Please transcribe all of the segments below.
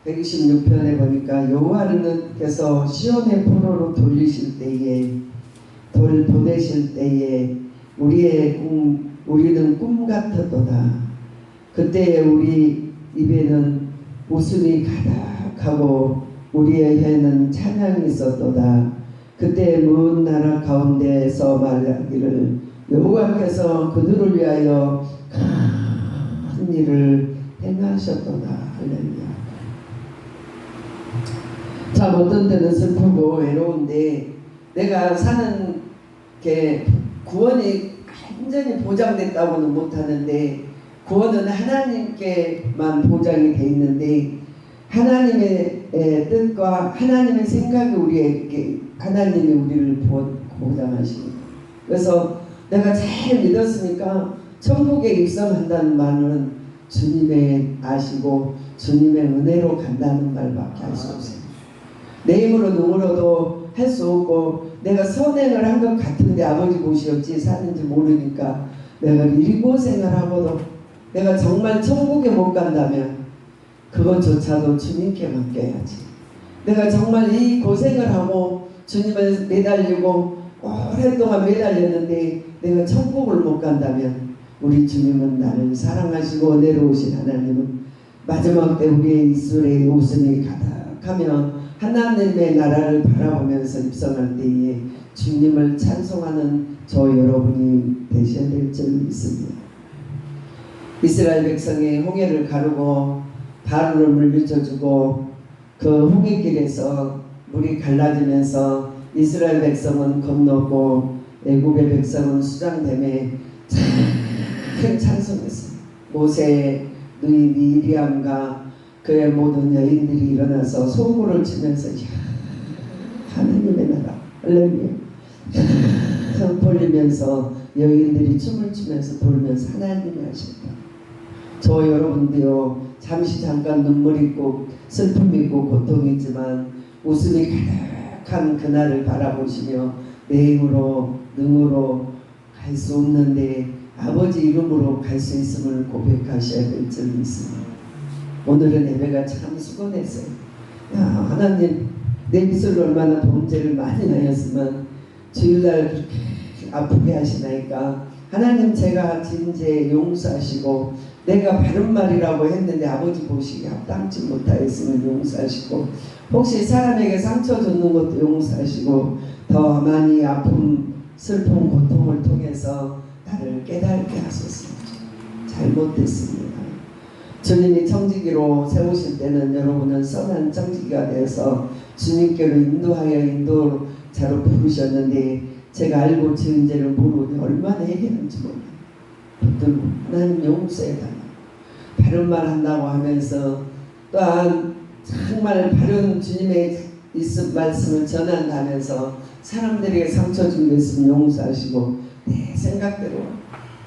126편에 보니까 여호와께서 시온의 포로로 돌리실 때에 보내실 때에 우리는 꿈 같았도다. 그때 우리 입에는 웃음이 가득하고 우리의 혀에는 찬양이 있었도다. 그때 먼 나라 가운데에서 말하기를 여호와께서 그들을 위하여 큰 일을 행하셨도다. 할렐루야. 참 어떤 때는 슬프고 외로운데 내가 사는 게 구원이 완전히 보장됐다고는 못하는데 구원은 하나님께만 보장이 돼 있는데 하나님의 뜻과 하나님의 생각이 우리에게 하나님이 우리를 보장하십니다. 그래서 내가 잘 믿었으니까 천국에 입성한다는 말은 주님의 아시고 주님의 은혜로 간다는 말밖에 할 수 없어요. 내 힘으로 능으로도 할 수 없고 내가 선행을 한 것 같은데 아버지 보시 어찌 사는지 모르니까 내가 이 고생을 하고도 내가 정말 천국에 못 간다면 그것조차도 주님께 맡겨야지. 내가 정말 이 고생을 하고 주님을 매달리고 오랫동안 매달렸는데 내가 천국을 못 간다면 우리 주님은 나를 사랑하시고 은혜로우신 하나님은 마지막 때 우리의 입술에 웃음이 가득하면 하나님의 나라를 바라보면서 입성할 때에 주님을 찬송하는 저 여러분이 되셔야 될 줄 믿습니다. 이스라엘 백성이 홍해를 가르고 바로를 물리쳐주고 그 홍해길에서 물이 갈라지면서 이스라엘 백성은 건너고 애굽의 백성은 수장됨에 큰 찬송했어요. 모세, 누이 미리암과 그의 모든 여인들이 일어나서 소구를 치면서 하나님의 나라 할렐루야 돌리면서 여인들이 춤을 추면서 돌면서 하나님이 하셨다. 저 여러분도요 잠깐 눈물 있고 슬픔 있고 고통이 있지만 웃음이 가득한 그날을 바라보시며 내 힘으로 능으로 갈 수 없는데 아버지 이름으로 갈 수 있음을 고백하셔야 될 줄 믿습니다. 오늘은 예배가 참 수고했어요. 하나님 내 빚을 얼마나 범죄를 많이 하였으면 주일날 그렇게 아프게 하시나이까 하나님 제가 진죄 용서하시고 내가 바른 말이라고 했는데 아버지 보시기에 합당치 못하였으면 용서하시고 혹시 사람에게 상처 줬는 것도 용서하시고 더 많이 아픔 슬픔 고통을 통해서 나를 깨닫게 하소서. 잘못됐습니다. 주님이 청지기로 세우실 때는 여러분은 선한 청지기가 되어서 주님께로 인도하여 인도자로 부르셨는데 제가 알고 지은 죄를 모르니 얼마나 해결는지 몰라요. 붙들고 하나님 용서해달라. 바른 말 한다고 하면서 또한 정말 바른 주님의 말씀을 전한다면서 사람들에게 상처 준 게 있으면 용서하시고 내 생각대로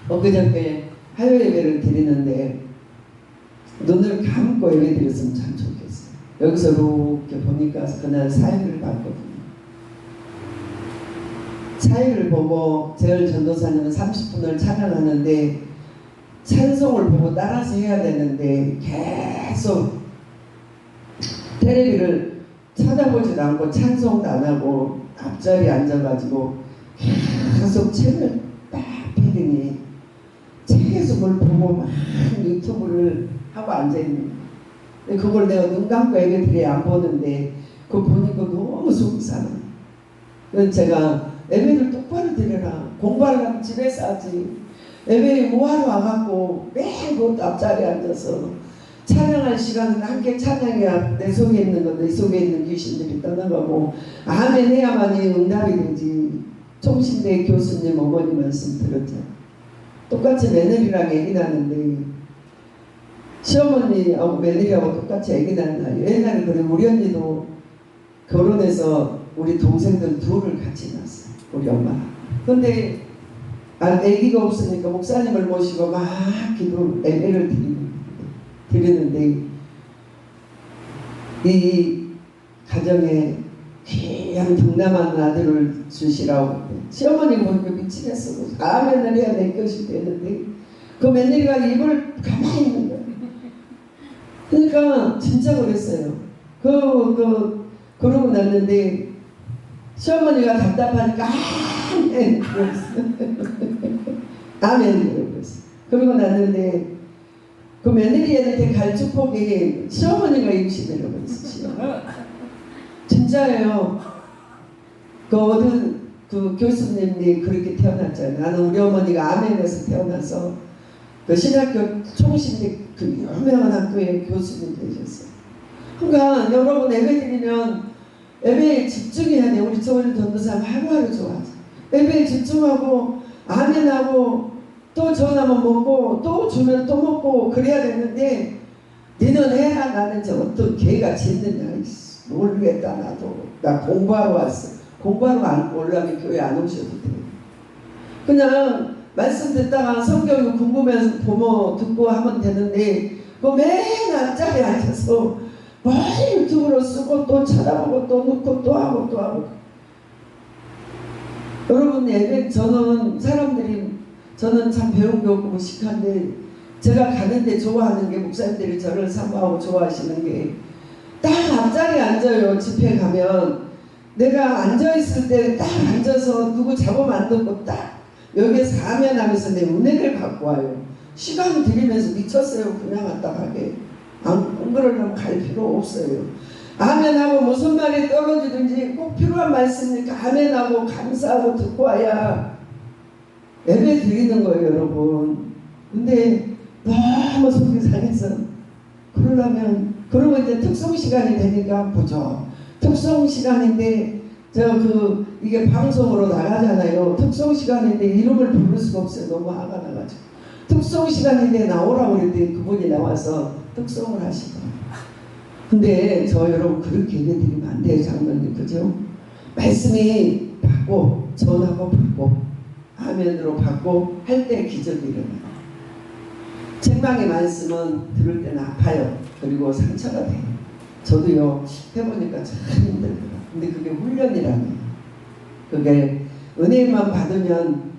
엊그저께 화요 예배를 드리는데 눈을 감고 예배 드렸으면 참 좋겠어요. 여기서 이렇게 보니까 그날 사회를 봤거든요. 사회를 보고 재열 전도사님은 30분을 찬양하는데 찬송을 보고 따라서 해야 되는데 계속 텔레비를 쳐다보지도 않고 찬송도 안 하고 앞자리에 앉아가지고 계속 책을 딱 펴더니 계속 뭘 보고 막 유튜브를 하고 앉아있는 거예요. 그걸 내가 눈 감고 예배 드려야 안 보는데 그거 보니까 너무 속이 상해요. 그래서 제가 예배를 똑바로 드려라. 공부하려면 집에서 하지. 예배에 뭐하러 와갖고 매일 그 앞자리에 앉아서 찬양할 시간은 함께 찬양해야 내 속에 있는 것, 내 속에 있는 귀신들이 떠나가고 아멘 해야만이 응답이 되지. 총신대 교수님 어머니 말씀 들었죠. 똑같이 며느리랑 얘기 나는데 시어머니하고 며느리하고 똑같이 얘기 나는 날이에요. 옛날에 그래 우리 언니도 결혼해서 우리 동생들 둘을 같이 낳았어요. 우리 엄마. 근데 아기가 없으니까 목사님을 모시고 막 기도 예배를 드리는데 이 가정에 귀한 동남한 아들을 주시라고 시어머니 보니까 미치겠어. 아멘을 해야 내 것이 되는데 그 며느리가 입을 가만히 있는 거예요. 그러니까 진짜 그랬어요. 그러고 났는데 시어머니가 답답하니까 아멘 아멘 그랬어요. 그러고 났는데 그 며느리한테 갈 축복이 시어머니가 임신이라고 했어요. 진짜예요. 그 어느 그 교수님이 그렇게 태어났잖아요. 나는 우리 어머니가 아멘에서 태어나서 그 신학교 총신대 그 유명한 학교의 교수님 되셨어요. 그러니까 여러분 예배 드리면 예배에 집중해야 돼. 우리 조은희 전도사님 하루하루 좋아하죠. 예배에 집중하고 아멘하고 또 전하면 먹고 또 주면 또 먹고 그래야 되는데 니는 해라. 나는 저 어떤 개가 짖느냐 모르겠다. 나도 나 공부하러 왔어. 공부하러 안 올라면 교회 안 오셔도 돼요. 그냥 말씀 듣다가 성경이 궁금해서 보면 듣고 하면 되는데 그 맨 앞자리에 앉아서 뭘 유튜브로 쓰고 또 찾아보고 또 넣고 또 하고 또 하고. 여러분 예배 저는 참 배운 게 없고 무식한데 제가 가는데 좋아하는 게 목사님들이 저를 사모하고 좋아하시는 게 딱 앞자리에 앉아요. 집회 가면 내가 앉아있을 때 딱 앉아서 누구 잡으면 안 듣고 딱 여기에서 아멘하면서 내 은혜를 갖고 와요. 시간 들이면서 미쳤어요. 그냥 왔다 가게. 안 그러려면 갈 필요 없어요. 아멘하고 무슨 말이 떨어지든지 꼭 필요한 말씀이니까 아멘하고 감사하고 듣고 와야 예배 드리는 거예요, 여러분. 근데 너무 속이 상해서 그러고 이제 특송 시간이 되니까 보죠. 특송 시간인데 이게 방송으로 나가잖아요. 특송 시간인데 이름을 부를 수가 없어요. 너무 화가 나가지고. 특송 시간인데 나오라고 그랬더니 그분이 나와서 특송을 하시더라고요. 근데 여러분 그렇게 예배드리면 안 돼요. 장로님 그죠? 말씀이 받고 전하고 받고 아멘으로 받고 할 때 기적이 일어나요. 책망의 말씀은 들을 때는 아파요. 그리고 상처가 돼요. 저도요 해보니까 참 힘들더라고요. 근데 그게 훈련이라네요. 그게 은혜만 받으면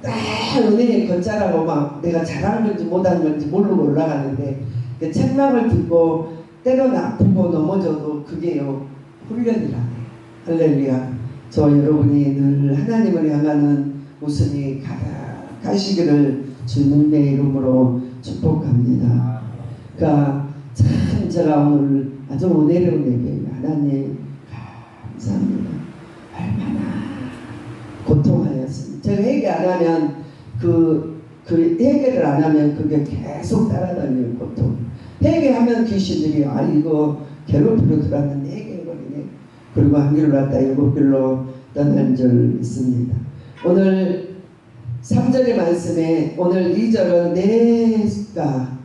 딱 은혜에 걷자라고 막 내가 잘한 건지 못한 건지 모르고 올라가는데 그 책망을 듣고 때로는 아프고 넘어져도 그게요 훈련이라네요. 할렐루야. 저 여러분이 늘 하나님을 향하는 웃음이 가득하시기를 주님의 이름으로 축복합니다. 그러니까 참 제가 오늘 아주 은혜로운 예배예요. 하나님 감사합니다. 얼마나 고통하였습니다. 제가 회개 안 하면 그 회개를 안 하면 그게 계속 따라다니는 고통. 회개하면 귀신들이 이거 괴롭히러 들어왔는데 회개해버리네. 그리고 한 길로 갔다 7길로 떠난 줄 있습니다. 오늘 3절의 말씀에 오늘 2절은 내가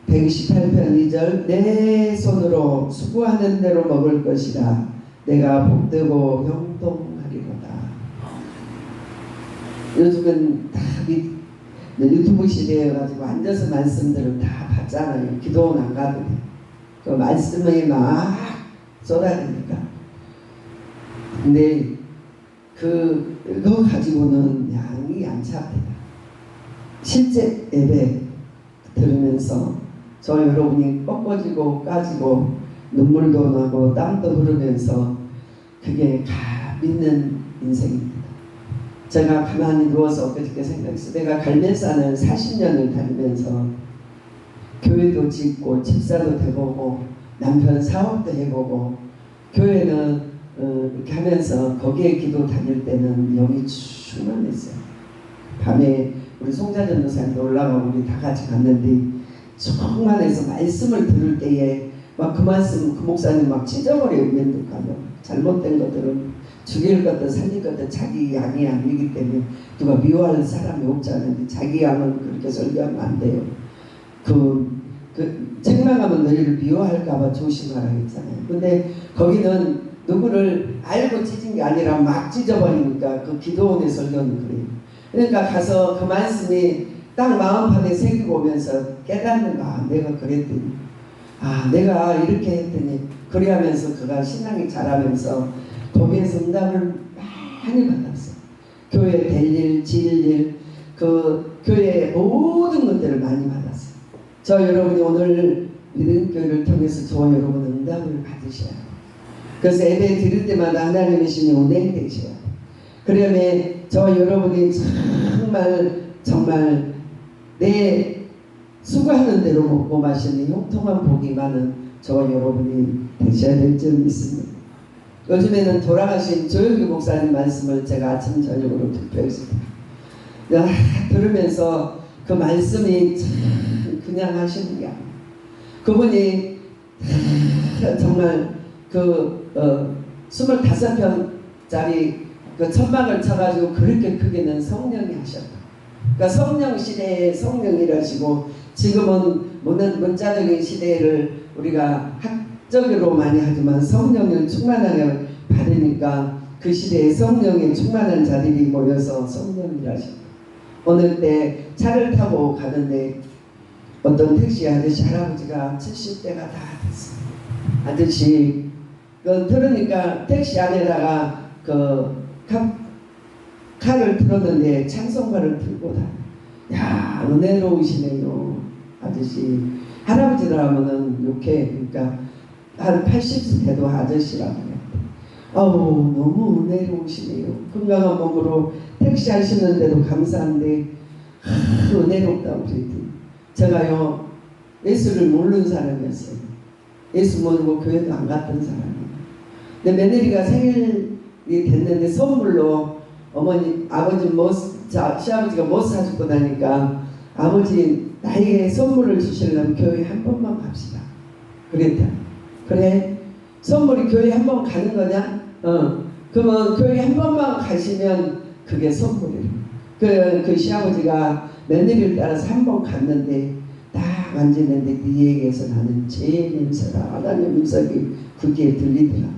128편 2절 내 손으로 수고하는 대로 먹을 것이라 내가 복되고 형통하리로다. 요즘은 다 유튜브 시대여가지고 앉아서 말씀들을 다 봤잖아요. 기도는 안 가도 돼. 그 말씀이 막 쏟아지니까. 근데 그거 가지고는 양이 안 찹니다. 실제 예배 들으면서 저 여러분이 꺾어지고 까지고 눈물도 나고 땀도 흐르면서 그게 믿는 인생입니다. 제가 가만히 누워서 그렇게 생각했어요. 내가 갈매산을 40년을 다니면서 교회도 짓고 집사도 돼보고 남편 사업도 해보고 교회는 이렇게 하면서 거기에 기도 다닐 때는 영이 충만했어요. 밤에 우리 송자 전도사님도 올라가고 우리 다 같이 갔는데 충만해서 말씀을 들을 때에 막 그 말씀 그 목사님 막 찢어버려요. 면도가면 잘못된 것들은 죽일 것도 살릴 것도 자기 양이 아니기 때문에 누가 미워할 사람이 없잖아요. 자기 양은 그렇게 설교하면 안 돼요. 책망하면 너희를 미워할까봐 조심하라 했잖아요. 근데 거기는 누구를 알고 찢은 게 아니라 막 찢어버리니까 그 기도원의 설교는 그래요. 그러니까 가서 그 말씀이 딱 마음판에 새기고 오면서 깨닫는 거 내가 그랬더니 내가 이렇게 했더니 그래 하면서 그가 신앙이 자라면서 거기에서 응답을 많이 받았어요. 교회 될 일, 지을 일, 그 교회의 모든 것들을 많이 받았어요. 저 여러분이 오늘 믿음교회를 통해서 저와 여러분 응답을 받으셔야 해요. 그래서 예배 드릴 때마다 하나님의 신이 운행되셔야 해요. 그러면 저와 여러분이 정말 내 수고하는 대로 먹고 마시는 형통한 복이 많은 저와 여러분이 되셔야 될 점이 있습니다. 요즘에는 돌아가신 조영규 목사님 말씀을 제가 아침 저녁으로 투표했습니다. 들으면서 그 말씀이 참 그냥 하시는 게 아니에요. 그분이 정말 그 25편짜리 그 천막을 쳐가지고 그렇게 크게는 성령이 하셨다. 그러니까 성령 시대에 성령이라시고 지금은 문자적인 시대를 우리가 학적으로 많이 하지만 성령을 충만하게 받으니까 그 시대에 성령에 충만한 자들이 모여서 성령이라시고 어느 때 차를 타고 가는데 어떤 택시 아저씨 할아버지가 70대가 다 됐어요. 아저씨 들으니까 택시 안에다가 칼을 틀었는데 찬송가를 틀고 다녀. 야, 은혜로우시네요. 아저씨. 할아버지라면은 욕해. 그러니까 한 80세도 아저씨라고 해요. 너무 은혜로우시네요. 건강한 몸으로 택시 하시는데도 감사한데 은혜롭다 그랬더니 제가요 예수를 모르는 사람이었어요. 예수 모르고 교회도 안 갔던 사람이에요. 근데 며느리가 생일이 됐는데 선물로 아버지 시아버지가 못 사주고 나니까 아버지 나에게 선물을 주시려면 교회 한 번만 갑시다. 그랬다. 그래? 선물이 교회 한 번 가는 거냐? 그러면 교회 한 번만 가시면 그게 선물이에요. 그 시아버지가 며느리를 따라서 한 번 갔는데 딱 만지는데 네에게서 나는 죄의 냄새가 하나님 음성이 그게 들리더라.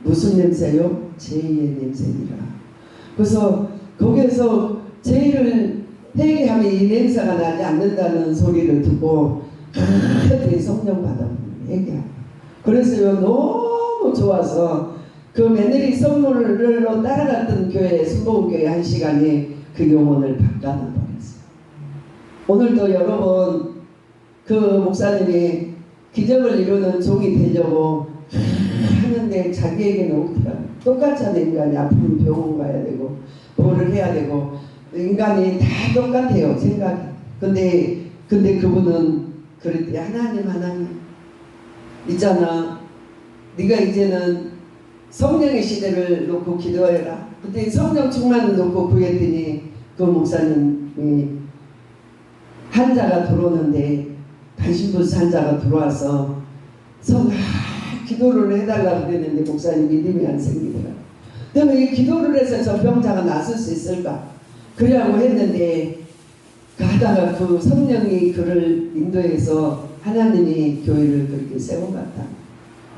무슨 냄새요? 죄의 냄새니라. 그래서 거기에서 죄를 회개하면 이 냄새가 나지 않는다는 소리를 듣고 그때 성령 받아보는 회개하고 그래서요 너무 좋아서 그 며느리 선물로 따라갔던 교회 순복음교회 한 시간이 그 영혼을 바꿔놔 버렸어요. 오늘도 여러분 그 목사님이 기적을 이루는 종이 되려고 하는데 자기에게는 없더라고요. 똑같잖아요. 인간이 아프면 병원 가야 되고 뭐를 해야 되고 인간이 다 똑같아요. 생각이. 근데 그분은 그랬대. 하나님 있잖아. 네가 이제는 성령의 시대를 놓고 기도해라. 그때 성령 충만을 놓고 구했더니 그 목사님이 환자가 들어오는데 반신불수 환자가 들어와서 기도를 해달라고 그랬는데 목사님 믿음이 안 생기더라. 그러면 이 기도를 해서 저 병자가 낫을 수 있을까? 그러려고 했는데 하다가 그 성령이 그를 인도해서 하나님이 교회를 그렇게 세워갔다.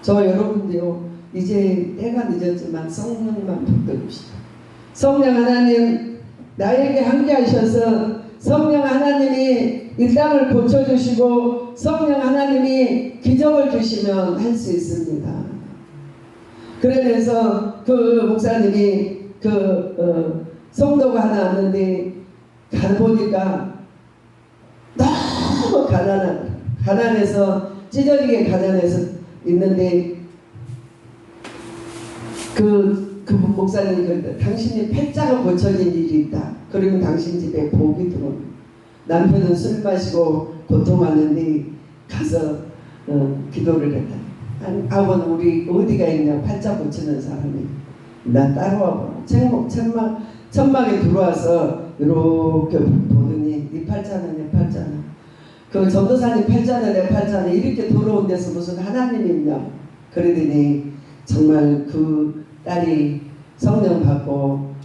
저 여러분도요 이제 때가 늦었지만 성령만 붙들읍시다. 성령 하나님 나에게 함께 하셔서 성령 하나님이 이 땅을 고쳐주시고 성령 하나님이 기적을 주시면 할 수 있습니다. 그러면서 그 목사님이 성도가 하나 왔는데 가보니까 너무 가난해서 찢어지게 가난해서 있는데 그 목사님이 그랬다. 당신이 팔자가 고쳐진 일이 있다. 그러면 당신 집에 복이 들어온다. 남편은 술 마시고 고통하는데 가서 기도를 했다. 아버는 우리 어디가 있냐 팔자 고치는 사람이. 나 따라와봐. 천막에 들어와서 이렇게 보더니 네 팔자는 내 팔자는 그 전도사님 팔자는 내 팔자는 이렇게 들어온 데서 무슨 하나님이 있냐. 그러더니 정말 그 딸이 성령 받고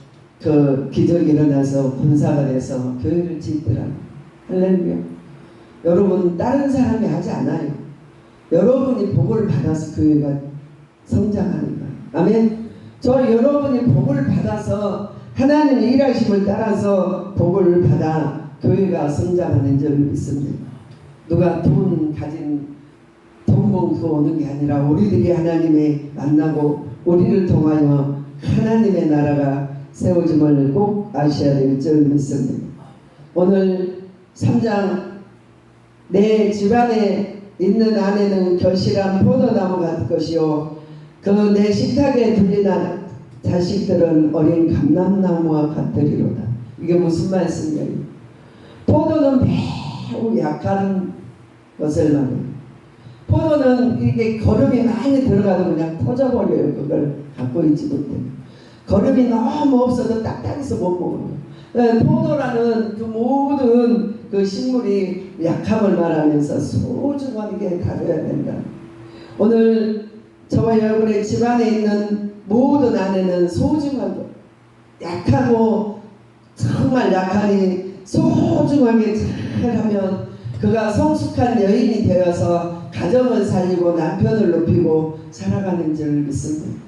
그 기적이 일어나서 군사가 돼서 교회를 짓더라. 할렐루야. 여러분 다른 사람이 하지 않아요. 여러분이 복을 받아서 교회가 성장하는 거예요. 아멘. 저 여러분이 복을 받아서 하나님의 일하심을 따라서 복을 받아 교회가 성장하는 점을 믿습니다. 누가 돈 봉투 오는 게 아니라 우리들이 하나님의 만나고 우리를 통하여 하나님의 나라가 세워짐을 꼭 아셔야 될 줄 믿습니다. 오늘 3장 내 집안에 있는 아내는 결실한 포도나무 같을 것이요 그 내 식탁에 둘린 자식들은 어린 감람나무와 같으리로다. 이게 무슨 말씀이에요? 포도는 매우 약한 것을 말해요. 포도는 이게 거름이 많이 들어가도 그냥 터져버려요. 그걸 갖고 있지 못해. 거름이 너무 없어도 딱딱해서 못 먹어요. 포도라는 그 모든 그 식물이 약함을 말하면서 소중하게 다뤄야 된다. 오늘 저와 여러분의 집안에 있는 모든 아내는 소중하고 약하고 정말 약하니 소중하게 잘하면 그가 성숙한 여인이 되어서 가정을 살리고 남편을 높이고 살아가는 줄 믿습니다.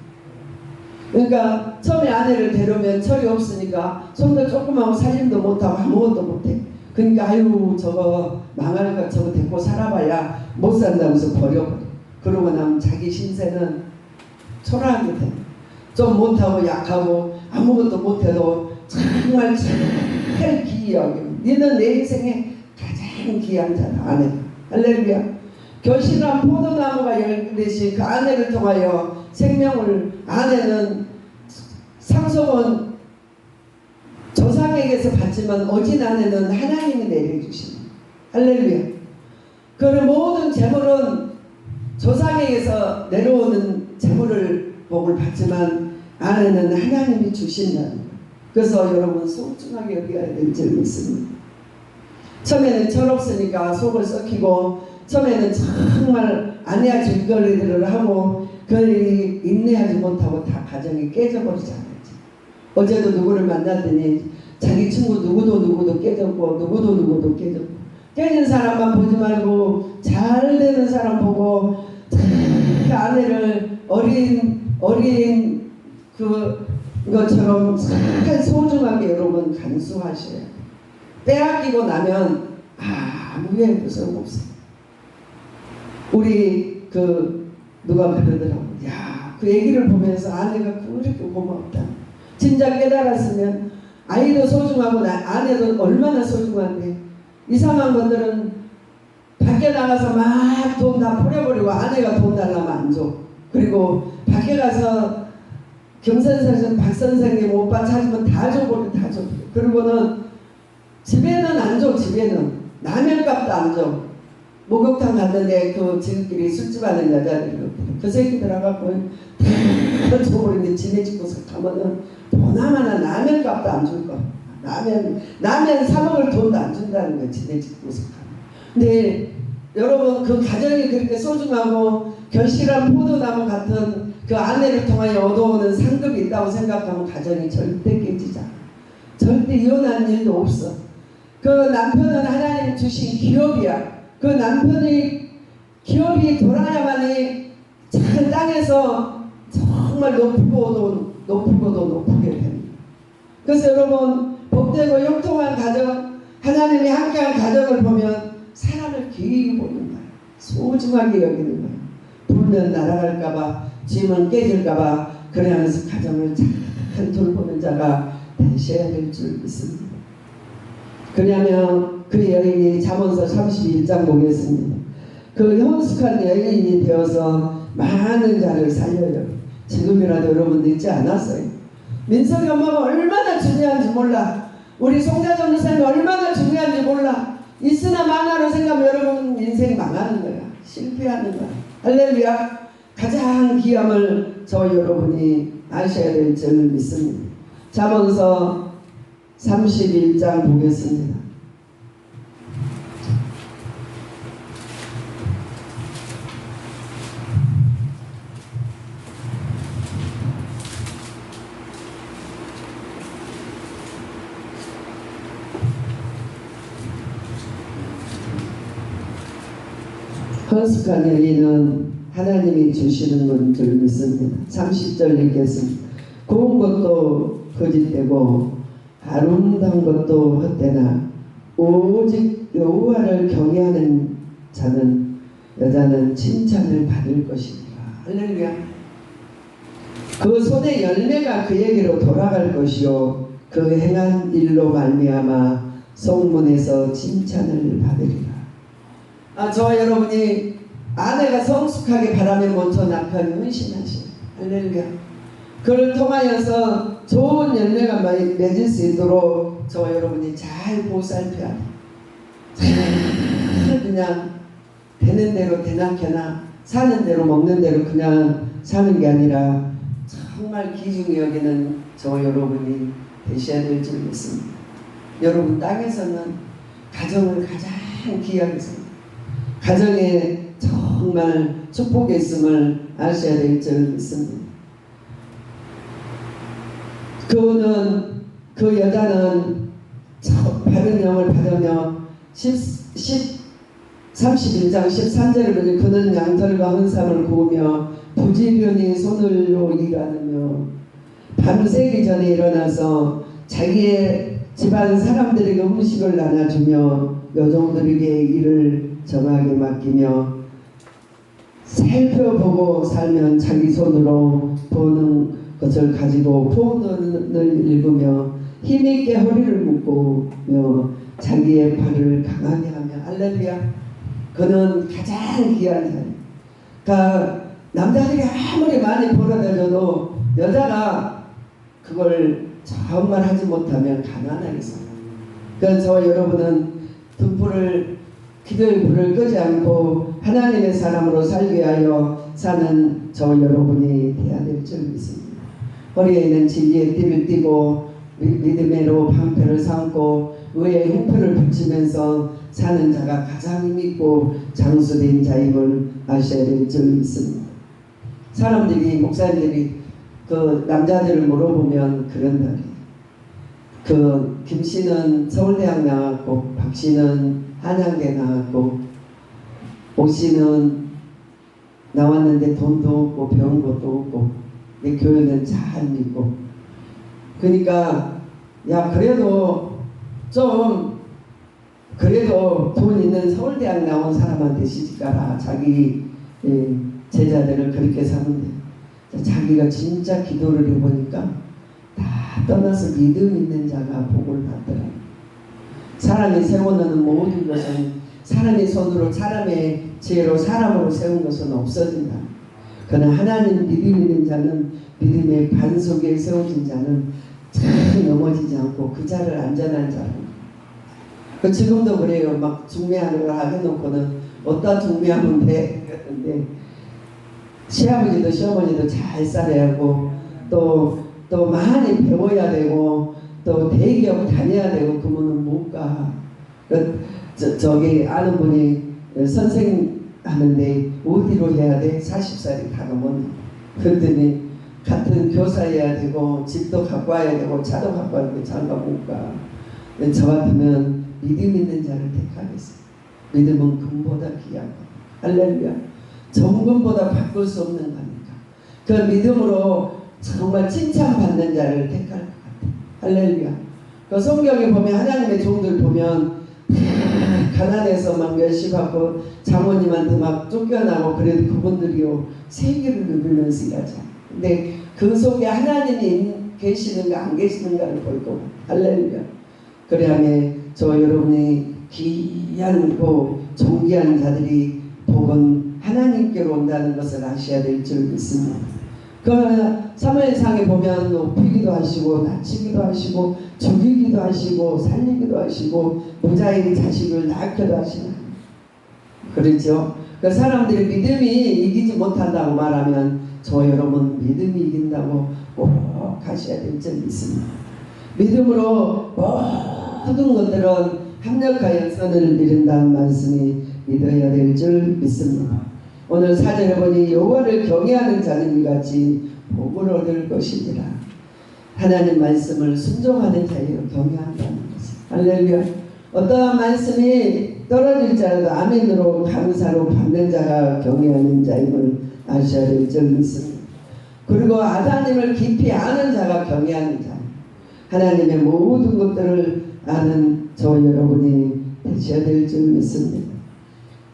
그러니까 처음에 아내를 데려오면 철이 없으니까 손도 조그마하고 살림도 못하고 아무것도 못해. 그러니까 아유 저거 망할 것 저거 데리고 살아봐야 못 산다면서 버려버려. 그러고 나면 자기 신세는 초라하게 돼. 좀 못하고 약하고 아무것도 못해도 정말 잘 귀하게 너는 내 인생에 가장 귀한 자다. 아내. 할렐루야. 결실한 포도나무가 열리듯이 그 아내를 통하여 생명을 아내는 상속은 조상에게서 받지만 어진 아내는 하나님이 내려주십니다. 할렐루야. 그 모든 재물은 조상에게서 내려오는 재물을 복을 받지만 아내는 하나님이 주신다는 거예요. 그래서 여러분 소중하게 여겨야 될 줄 믿습니다. 처음에는 철없으니까 속을 썩히고 처음에는 정말 아내와 줄거리들을 하고 그 인내하지 못하고 다 가정이 깨져버리잖아요. 어제도 누구를 만났더니 자기 친구 누구도 깨졌고 누구도 깨졌고 깨진 사람만 보지 말고 잘 되는 사람 보고 그 아내를 어린 그것처럼 잘 소중하게 여러분 간수하셔야 돼요. 빼앗기고 나면 아무 소용 없어요. 우리 누가 그러더라고. 야, 그 얘기를 보면서 아내가 그렇게 고맙다. 진짜 깨달았으면 아이도 소중하고 아내도 얼마나 소중한데 이상한 분들은 밖에 나가서 막 돈 다 뿌려버리고 아내가 돈 달라면 안 줘. 그리고 밖에 가서 경선생님 박선생님 오빠 찾으면 다 줘버려. 다 줘. 그리고는 집에는 안 줘. 집에는 라면값도 안 줘. 목욕탕 갔는데 그 지금끼리 술집 하는 여자들이 그 새끼들 와갖고 다 줘버리는데 지네 집 구석 가면은 보나마나 라면값도 안 줄 거야. 라면 사 먹을 돈도 안 준다는 거야. 지네 집 구석 가면. 근데 여러분 그 가정이 그렇게 소중하고 결실한 포도나무 같은 그 아내를 통하여 얻어오는 상급이 있다고 생각하면 가정이 절대 깨지지 않아. 절대 이혼한 일도 없어. 그 남편은 하나님 주신 기업이야. 그 남편이 기업이 돌아야만이 참 땅에서 정말 높고도 높게 됩니다. 그래서 여러분 복되고 형통한 가정, 하나님이 함께한 가정을 보면 사람을 귀히 보는 거예요. 소중하게 여기는 거예요. 불면 날아갈까봐, 짐은 깨질까봐 그러면서 가정을 잘 돌보는 자가 되셔야 될 줄 믿습니다. 그러면 그 여인이 잠언서 31장 보겠습니다. 그 형숙한 여인이 되어서 많은 자를 살려요. 지금이라도 여러분 늦지 않았어요. 민석이 엄마가 얼마나 중요한지 몰라. 우리 송자 전도사님이 얼마나 중요한지 몰라. 있으나 마나로 생각하면 여러분 인생이 망하는 거야. 실패하는 거야. 할렐루야. 가장 귀함을 저 여러분이 아셔야 될 줄 믿습니다. 잠언서 31장 보겠습니다. 헌숙한 여인은 하나님이 주시는 줄 믿습니다. 30절 읽겠습니다. 고운 것도 거짓되고 아름다운 것도 헛되나 오직 여호와를 경외하는 여자는 칭찬을 받을 것이니라. 할렐루야. 그 손의 열매가 그에게로 돌아갈 것이요 그 행한 일로 말미암아 성문에서 칭찬을 받으리라. 저와 여러분이 아내가 성숙하게 바라면 먼저 남편이 헌신하시오. 할렐루야. 그를 통하여서 좋은 열매가 맺을 수 있도록 저와 여러분이 잘 보살펴야 돼. 잘 그냥 되는 대로 되나케나 사는 대로 먹는 대로 그냥 사는 게 아니라 정말 귀중히 여기는 저와 여러분이 되셔야 될 줄 믿습니다. 여러분 땅에서는 가정을 가장 귀하게 생각합니다. 가정에 정말 축복이 있음을 아셔야 될 줄 믿습니다. 그 여자는 바른 영을 받으며 31장 13절을 보니 그는 양털과 헌삼을 구우며 부지런히 손으로 일하며 밤새기 전에 일어나서 자기의 집안 사람들에게 음식을 나눠주며 여종들에게 일을 정하게 맡기며 살펴보고 살면 자기 손으로 보는 것을 가지고 포도를 읽으며 힘있게 허리를 묶으며 자기의 발을 강하게 하며 할렐루야. 그는 가장 귀한 자예요. 그러니까 남자들이 아무리 많이 벌어들여도 여자가 그걸 정말 하지 못하면 가난하게 살아요. 그래서 저와 여러분은 등불을 기도의 불을 끄지 않고 하나님의 사람으로 살기 위하여 사는 저와 여러분이 되어야 될 줄 믿습니다. 허리에 있는 진리의 띠를 띠고 믿음으로 방패를 삼고 의의 흉표를 붙이면서 사는 자가 가장 힘있고 장수된 자임을 아셔야 될 줄 믿습니다. 사람들이 목사님들이 그 남자들을 물어보면 그런다. 그 김씨는 서울대학 나왔고 박씨는 한양대 나왔고 오씨는 나왔는데 돈도 없고 배운 것도 없고 내 교회는 잘 믿고 그러니까 야 그래도 좀 그래도 돈 있는 서울대학 나온 사람한테 시집가라. 자기 제자들을 그렇게 사는데 자기가 진짜 기도를 해보니까 다 떠나서 믿음 있는 자가 복을 받더라. 사람이 세워놓는 모든 것은 사람의 손으로 사람의 지혜로 사람으로 세운 것은 없어진다. 그러나 하나님 믿음 있는 자는 믿음의 반 속에 세워진 자는 잘 넘어지지 않고 그 자를 안전한 자로. 그 지금도 그래요. 막 중매하느라 해놓고는 어디다 중매하면 돼. 그런데 시아버지도 시어머니도 잘 살아야 하고 또 많이 배워야 되고 또 대기업 다녀야 되고 그러면 못 가. 저기 아는 분이 선생 하는데 어디로 해야 돼? 40살이 다 넘었네. 그랬더니 같은 교사해야 되고 집도 갖고 와야 되고 차도 갖고 와야 되고 장가 못 가. 저 같으면 믿음 있는 자를 택하겠어요. 믿음은 금보다 귀하고 할렐루야. 정금보다 바꿀 수 없는 거니까 그 믿음으로 정말 칭찬받는 자를 택할 것 같아요. 할렐루야. 그 성경에 보면 하나님의 종들 보면 가난해서 막 멸시받고 장모님한테 막 쫓겨나고 그래도 그분들이요 세계를 누비면서 일하죠. 근데 그 속에 하나님이 계시는가 안 계시는가를 볼 거고 할렐루야. 그래야매 저 여러분이 귀하고 존귀한 자들이 복은 하나님께로 온다는 것을 아셔야 될 줄 믿습니다. 그 사무엘상에 보면 높이기도 하시고 낮추기도 하시고 죽이기도 하시고 살리기도 하시고 무자의 자식을 낳기도 하시는 그렇죠. 그 사람들이 믿음이 이기지 못한다고 말하면 저 여러분 믿음이 이긴다고 꼭 하셔야 될 줄 믿습니다. 믿음으로 모든 것들은 합력하여 선을 이룬다는 말씀이 믿어야 될 줄 믿습니다. 오늘 사절에 보니 여호와를 경외하는 자는 이같이 복을 얻을 것이니라. 하나님 말씀을 순종하는 자예요. 경외한다는 것은. 할렐루야. 어떠한 말씀이 떨어질지라도 아멘으로 감사로 받는 자가 경외하는 자임을 아셔야 될 줄 믿습니다. 그리고 하나님을 깊이 아는 자가 경외하는 자. 하나님의 모든 것들을 아는 저 여러분이 되셔야 될 줄 믿습니다.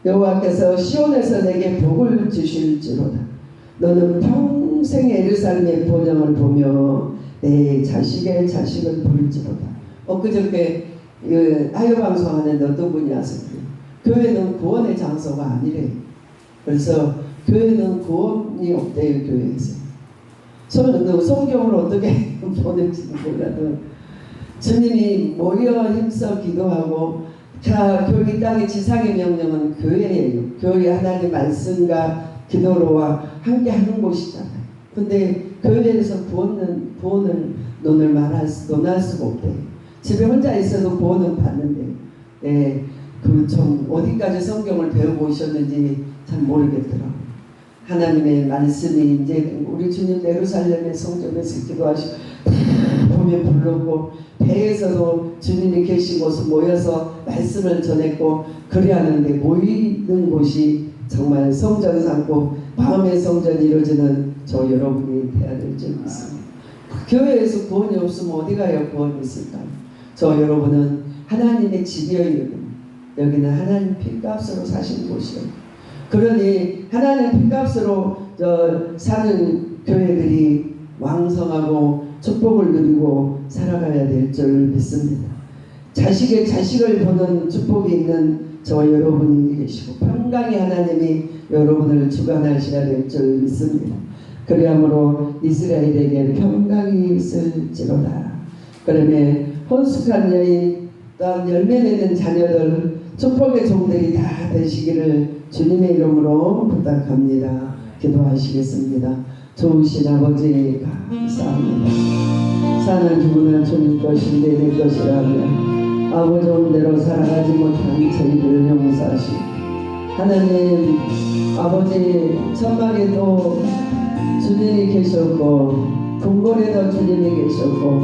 여호와께서 시온에서 내게 복을 주실지로다. 너는 평생 예루살렘의 본향을 보며 내 자식의 자식을 부를지로다. 엊그저께 하여 방송하는데 어떤 분이 와서 그래요. 교회는 구원의 장소가 아니래. 그래서 교회는 구원이 없대요. 교회에서 성경을 어떻게 보낼지도 몰라도 주님이 모여 힘써 기도하고, 자, 교회 땅의 지상의 명령은 교회예요. 교회 하나님의 말씀과 기도로와 함께 하는 곳이잖아요. 근데 교회에서 구원을 논할 수가 없대요. 집에 혼자 있어도 구원은 받는데, 네, 좀 어디까지 성경을 배우고 오셨는지 참 모르겠더라고요. 하나님의 말씀이 이제 우리 주님 예루살렘의 성전에서 기도하시고 봄에 불렀고, 배에서도 주님이 계신 곳에 모여서 말씀을 전했고, 그리하는데 모이는 곳이 정말 성전 삼고 마음의 성전이 이루어지는 저 여러분이 돼야 될 줄 믿습니다. 교회에서 구원이 없으면 어디 가야 구원이 있을까요? 저 여러분은 하나님의 집이에요. 여기는 하나님 핏값으로 사신 곳이에요. 그러니 하나님 핏값으로 사는 교회들이 왕성하고 축복을 누리고 살아가야 될 줄 믿습니다. 자식을 보는 축복이 있는 저 여러분이 계시고, 평강의 하나님이 여러분을 주관하셔야 될 줄 믿습니다. 그러므로 이스라엘에게 평강이 있을지로다. 그러면 혼숙한 여인, 또한 열매 맺는 자녀들, 축복의 종들이 다 되시기를 주님의 이름으로 부탁합니다. 기도하시겠습니다. 좋으신 아버지 감사합니다. 사는 누구나 주님 것인데 내 것이라면 아버지 온대로 살아가지 못한 저희들을 용서하시고, 하나님 아버지 천막에도 주님이 계셨고 궁궐에도 주님이 계셨고,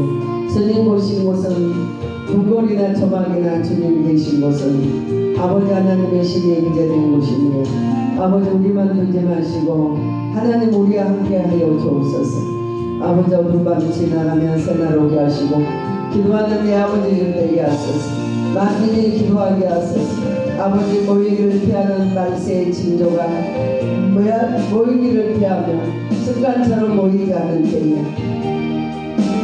주님 오신 곳은 궁궐이나 천막이나 주님이 계신 곳은 아버지 하나님의 신이 임재된 곳이니, 아버지 우리만 두지 마시고 하나님 우리와 함께하여 주옵소서. 아버지 어두운 밤이 지나가면 새날 오게 하시고, 기도하는 내 아버지 되게 하소서. 만민이 기도하게 하소서. 아버지 모이기를 피하는 말세의 징조가 모이기를 피하며 습관처럼 모이지 않는 때에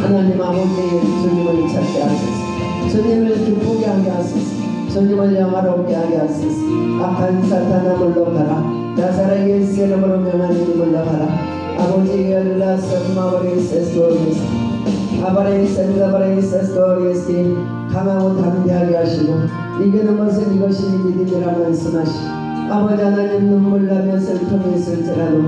하나님 아버지 주님을 찾게 하소서. 주님을 기쁘게 하게 하소서. 주님을 영화롭게 하게 하소서. 악한 사탄아 물러가라. 나사렛 예수 이름으로 명하니 물러가라. 아버지 열라선 마오리세스 도리스 아바레이센 가바레이세스 도리스 강하고 담대하게 하시고, 이기는 것은 이것이 믿음이라 말씀하시고, 아버지 하나님 눈물 나며 슬픔이 있을지라도